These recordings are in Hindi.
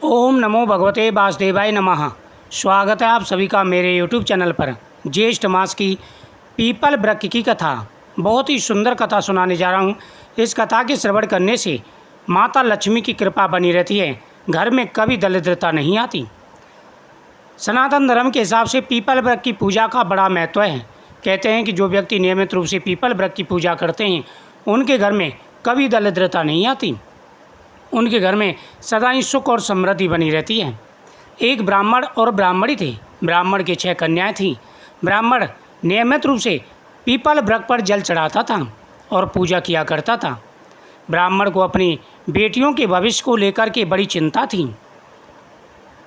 ओम नमो भगवते वासुदेवाय नमः। स्वागत है आप सभी का मेरे यूट्यूब चैनल पर। ज्येष्ठ मास की पीपल वृक्ष की कथा, बहुत ही सुंदर कथा सुनाने जा रहा हूँ। इस कथा के श्रवण करने से माता लक्ष्मी की कृपा बनी रहती है, घर में कभी दरिद्रता नहीं आती। सनातन धर्म के हिसाब से पीपल वृक्ष की पूजा का बड़ा महत्व है। कहते हैं कि जो व्यक्ति नियमित रूप से पीपल वृक्ष की पूजा करते हैं उनके घर में कभी दरिद्रता नहीं आती, उनके घर में सदा ही सुख और समृद्धि बनी रहती है। एक ब्राह्मण और ब्राह्मणी थे। ब्राह्मण की 6 कन्याएं थीं। ब्राह्मण नियमित रूप से पीपल वृक्ष पर जल चढ़ाता था और पूजा किया करता था। ब्राह्मण को अपनी बेटियों के भविष्य को लेकर के बड़ी चिंता थी।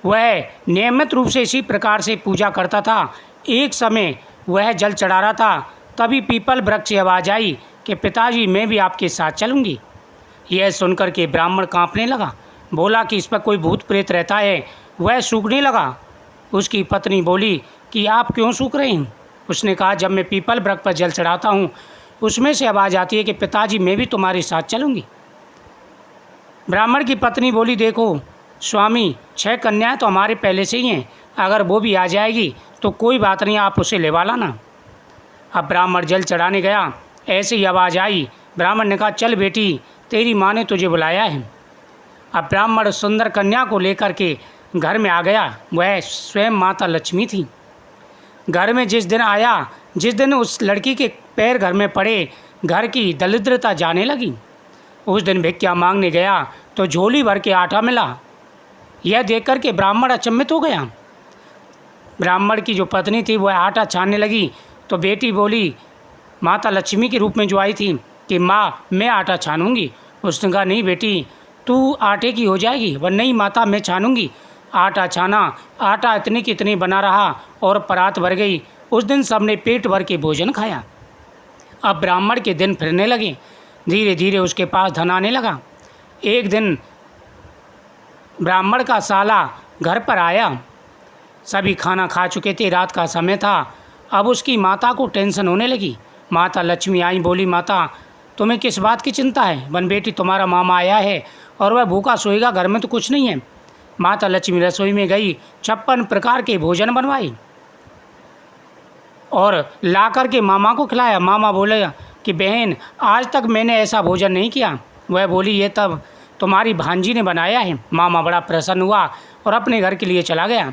वह नियमित रूप से इसी प्रकार से पूजा करता था। एक समय वह जल चढ़ा रहा था, तभी पीपल वृक्ष से आवाज़ आई कि पिताजी, मैं भी आपके साथ चलूँगी। यह सुनकर के ब्राह्मण कांपने लगा, बोला कि इस पर कोई भूत प्रेत रहता है। वह सूखने लगा। उसकी पत्नी बोली कि आप क्यों सूख रहे हैं? उसने कहा, जब मैं पीपल वृक्ष पर जल चढ़ाता हूँ उसमें से आवाज़ आती है कि पिताजी, मैं भी तुम्हारे साथ चलूँगी। ब्राह्मण की पत्नी बोली, देखो स्वामी, 6 कन्याएं तो हमारे पहले से ही हैं, अगर वो भी आ जाएगी तो कोई बात नहीं, आप उसे लेवा लाना। अब ब्राह्मण जल चढ़ाने गया, ऐसे ही आवाज़ आई। ब्राह्मण ने कहा, चल बेटी, तेरी माँ ने तुझे बुलाया है। अब ब्राह्मण सुंदर कन्या को लेकर के घर में आ गया। वह स्वयं माता लक्ष्मी थी। घर में जिस दिन आया, जिस दिन उस लड़की के पैर घर में पड़े, घर की दरिद्रता जाने लगी। उस दिन भिक्षा मांगने गया तो झोली भर के आटा मिला। यह देखकर के ब्राह्मण अचंभित हो गया। ब्राह्मण की जो पत्नी थी वह आटा छानने लगी तो बेटी बोली, माता लक्ष्मी के रूप में जो आई थी, कि माँ, मैं आटा छानूंगी। उसने कहा, नहीं बेटी, तू आटे की हो जाएगी। वह, नहीं माता, मैं छानूंगी। आटा छाना, आटा इतनी की इतनी बना रहा और परात भर गई। उस दिन सबने पेट भर के भोजन खाया। अब ब्राह्मण के दिन फिरने लगे, धीरे धीरे उसके पास धन आने लगा। एक दिन ब्राह्मण का साला घर पर आया। सभी खाना खा चुके थे, रात का समय था। अब उसकी माता को टेंशन होने लगी। माता लक्ष्मी आई, बोली, माता, तुम्हें किस बात की चिंता है? बन बेटी, तुम्हारा मामा आया है और वह भूखा सोएगा, घर में तो कुछ नहीं है। माता लक्ष्मी रसोई में गई, 56 प्रकार के भोजन बनवाई और ला कर के मामा को खिलाया। मामा बोले कि बहन, आज तक मैंने ऐसा भोजन नहीं किया। वह बोली, ये तब तुम्हारी भांजी ने बनाया है। मामा बड़ा प्रसन्न हुआ और अपने घर के लिए चला गया।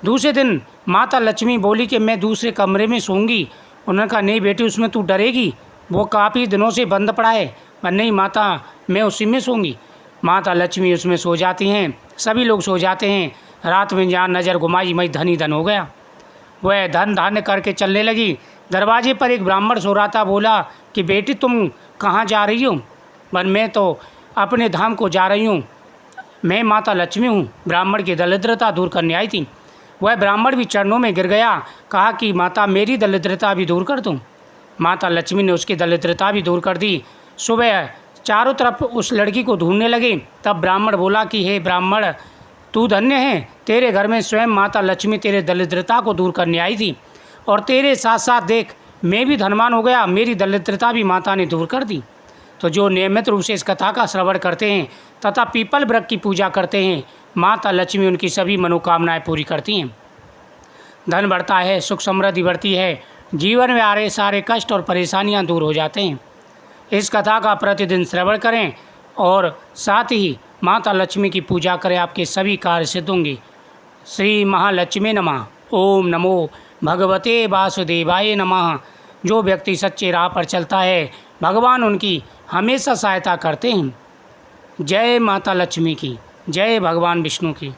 दूसरे दिन माता लक्ष्मी बोली कि मैं दूसरे कमरे में सोऊंगी। उन्होंने कहा, नहीं बेटी, उसमें तू डरेगी, वो काफ़ी दिनों से बंद पड़ा है। पर नहीं माता, मैं उसी में सोऊंगी। माता लक्ष्मी उसमें सो जाती हैं। सभी लोग सो जाते हैं। रात में जहाँ नज़र घुमाई, मैं धन ही धन हो गया। वह धन धान्य करके चलने लगी। दरवाजे पर एक ब्राह्मण सो रहा था। बोला कि बेटी, तुम कहाँ जा रही हो? पर मैं तो अपने धाम को जा रही हूँ, मैं माता लक्ष्मी हूँ। ब्राह्मण की दरिद्रता दूर करने आई थी। वह ब्राह्मण भी चरणों में गिर गया, कहा कि माता, मेरी दरिद्रता भी दूर कर दूँ। माता लक्ष्मी ने उसकी दरिद्रता भी दूर कर दी। सुबह चारों तरफ उस लड़की को ढूंढने लगे। तब ब्राह्मण बोला कि हे ब्राह्मण, तू धन्य है, तेरे घर में स्वयं माता लक्ष्मी तेरे दरिद्रता को दूर करने आई थी और तेरे साथ साथ देख, मैं भी धनवान हो गया, मेरी दरिद्रता भी माता ने दूर कर दी। तो जो नियमित रूप से इस कथा का श्रवण करते हैं तथा पीपल वृक्ष की पूजा करते हैं, माता लक्ष्मी उनकी सभी मनोकामनाएं पूरी करती हैं। धन बढ़ता है, सुख समृद्धि बढ़ती है, जीवन में आ रहे सारे कष्ट और परेशानियां दूर हो जाते हैं। इस कथा का प्रतिदिन श्रवण करें और साथ ही माता लक्ष्मी की पूजा करें, आपके सभी कार्य सिद्ध होंगे। श्री महालक्ष्मी नमः। ओम नमो भगवते वासुदेवाय नमः। जो व्यक्ति सच्चे राह पर चलता है, भगवान उनकी हमेशा सहायता करते हैं। जय माता लक्ष्मी की, जय भगवान विष्णु की।